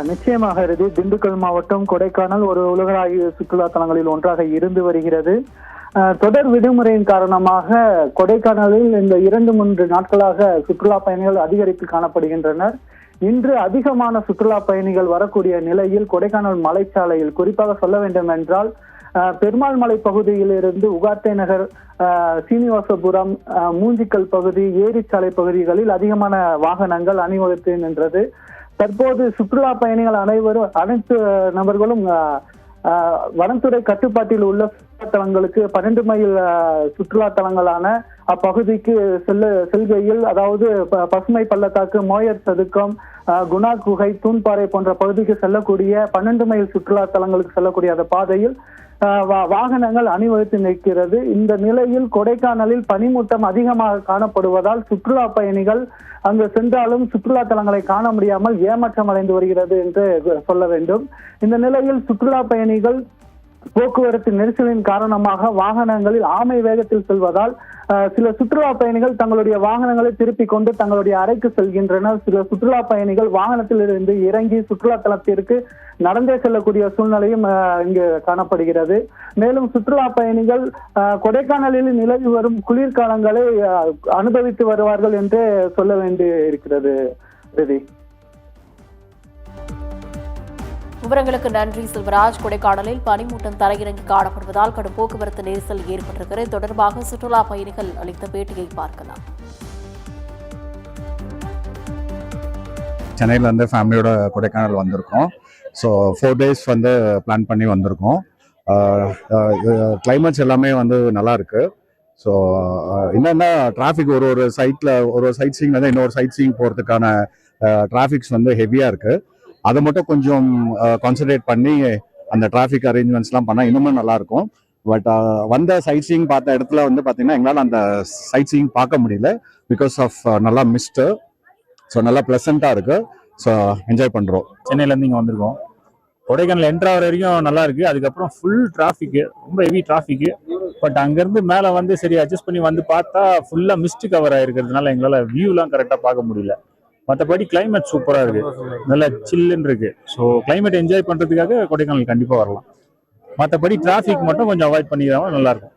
நிச்சயமாக இறுதி திண்டுக்கல் மாவட்டம் கொடைக்கானல் ஒரு உலகளாவிய சுற்றுலா தலங்களில் ஒன்றாக இருந்து வருகிறது. தொடர் விடுமுறையின் காரணமாக கொடைக்கானலில் இந்த 2-3 நாட்களாக சுற்றுலா பயணிகள் அதிகரித்து காணப்படுகின்றனர். இன்று அதிகமான சுற்றுலா பயணிகள் வரக்கூடிய நிலையில் கொடைக்கானல் மலைச்சாலையில் குறிப்பாக சொல்ல வேண்டும் என்றால் பெருமாள் மலை பகுதியிலிருந்து உகாட்டை நகர், சீனிவாசபுரம், மூஞ்சிக்கல் பகுதி, ஏரிச்சாலை பகுதிகளில் அதிகமான வாகனங்கள் அணிவகுத்து நின்றது. தற்போது சுற்றுலா பயணிகள் அனைத்து நபர்களும் வனத்துறை கட்டுப்பாட்டில் உள்ள சுற்றுலா தலங்களுக்கு 12 மைல் சுற்றுலா தலங்களான அப்பகுதிக்கு செல்கையில், அதாவது பசுமை பள்ளத்தாக்கு, மோயர் சதுக்கம், குணா குகை, தூண்பாறை போன்ற பகுதிக்கு செல்லக்கூடிய 12 மைல் சுற்றுலா தலங்களுக்கு செல்லக்கூடிய அந்த பாதையில் வாகனங்கள் அணிவகுத்து நிற்கிறது. இந்த நிலையில் கொடைக்கானலில் பனிமூட்டம் அதிகமாக காணப்படுவதால் சுற்றுலா பயணிகள் அங்கு சென்றாலும் சுற்றுலா தலங்களை காண முடியாமல் ஏமாற்றம் அடைந்து வருகிறது என்று சொல்ல வேண்டும். இந்த நிலையில் சுற்றுலா பயணிகள் போக்குவரத்து நெரிசலின் காரணமாக வாகனங்களில் ஆமை வேகத்தில் செல்வதால் சில சுற்றுலா பயணிகள் தங்களுடைய வாகனங்களை திருப்பிக் கொண்டு தங்களுடைய அறைக்கு செல்கின்றனர். சில சுற்றுலா பயணிகள் வாகனத்தில் இருந்து இறங்கி சுற்றுலா தலத்திற்கு நடந்தே செல்லக்கூடிய சூழ்நிலையும் இங்கு காணப்படுகிறது. மேலும் சுற்றுலா பயணிகள் கொடைக்கானலில் நிலவி வரும் குளிர்காலங்களை அனுபவித்து வருவார்கள் என்று சொல்ல வேண்டி இருக்கிறது. விவரங்களுக்கு நன்றி செல்வராஜ். கொடைக்கானலில் பனிமூட்டம் தரையிறங்கி காணப்படுவதால் கடும் போக்குவரத்து நெரிசல் ஏற்பட்டிருக்கிறது. தொடர்பாக சுற்றுலா பயணிகள் அளித்த பேட்டியை பார்க்கலாம். சென்னையிலேருந்து ஃபேமிலியோட கொடைக்கானல் வந்திருக்கோம். ஸோ 4 days வந்து பிளான் பண்ணி வந்திருக்கோம். கிளைமேட்ஸ் எல்லாமே வந்து நல்லா இருக்கு. ஸோ என்னென்னா டிராஃபிக் ஒரு சைட்டில் ஒரு சைட் சீயிங் வந்து இன்னொரு சைட் சீயிங் போகிறதுக்கான டிராஃபிக்ஸ் வந்து ஹெவியாக இருக்குது. அதை மட்டும் கொஞ்சம் கான்சன்ட்ரேட் பண்ணி அந்த டிராஃபிக் அரேஞ்ச்மெண்ட்ஸ்லாம் பண்ணால் இன்னுமே நல்லாயிருக்கும். பட் வந்த சைட் சீயிங் பார்த்த இடத்துல வந்து பார்த்தீங்கன்னா எங்களால் அந்த சைட் சீயிங் பார்க்க முடியல பிகாஸ் ஆஃப் நல்லா மிஸ்ட்டு. ஸோ நல்லா ப்ளசண்ட்டாக இருக்குது. ஸோ என்ஜாய் பண்ணுறோம். சென்னையிலேருந்து இங்கே வந்திருக்கோம். கொடைக்கானல் என்ட்ரு ஆகிற வரைக்கும் நல்லா இருக்குது. அதுக்கப்புறம் ஃபுல் டிராஃபிக்கு, ரொம்ப ஹெவி டிராஃபிக்கு. பட் அங்கேருந்து மேலே வந்து சரி அட்ஜஸ்ட் பண்ணி வந்து பார்த்தா ஃபுல்லாக மிஸ்ட் கவர் ஆகிருக்கிறதுனால எங்களால் வியூலாம் கரெக்டாக பார்க்க முடியல. மற்றபடி கிளைமேட் சூப்பராக இருக்குது, நல்லா சில்லுன்னு இருக்குது. ஸோ கிளைமேட் என்ஜாய் பண்ணுறதுக்காக கொடைக்கானல் கண்டிப்பாக வரலாம். மற்றபடி டிராஃபிக் மட்டும் கொஞ்சம் அவாய்ட் பண்ணிக்கிறாங்க, நல்லாயிருக்கும்.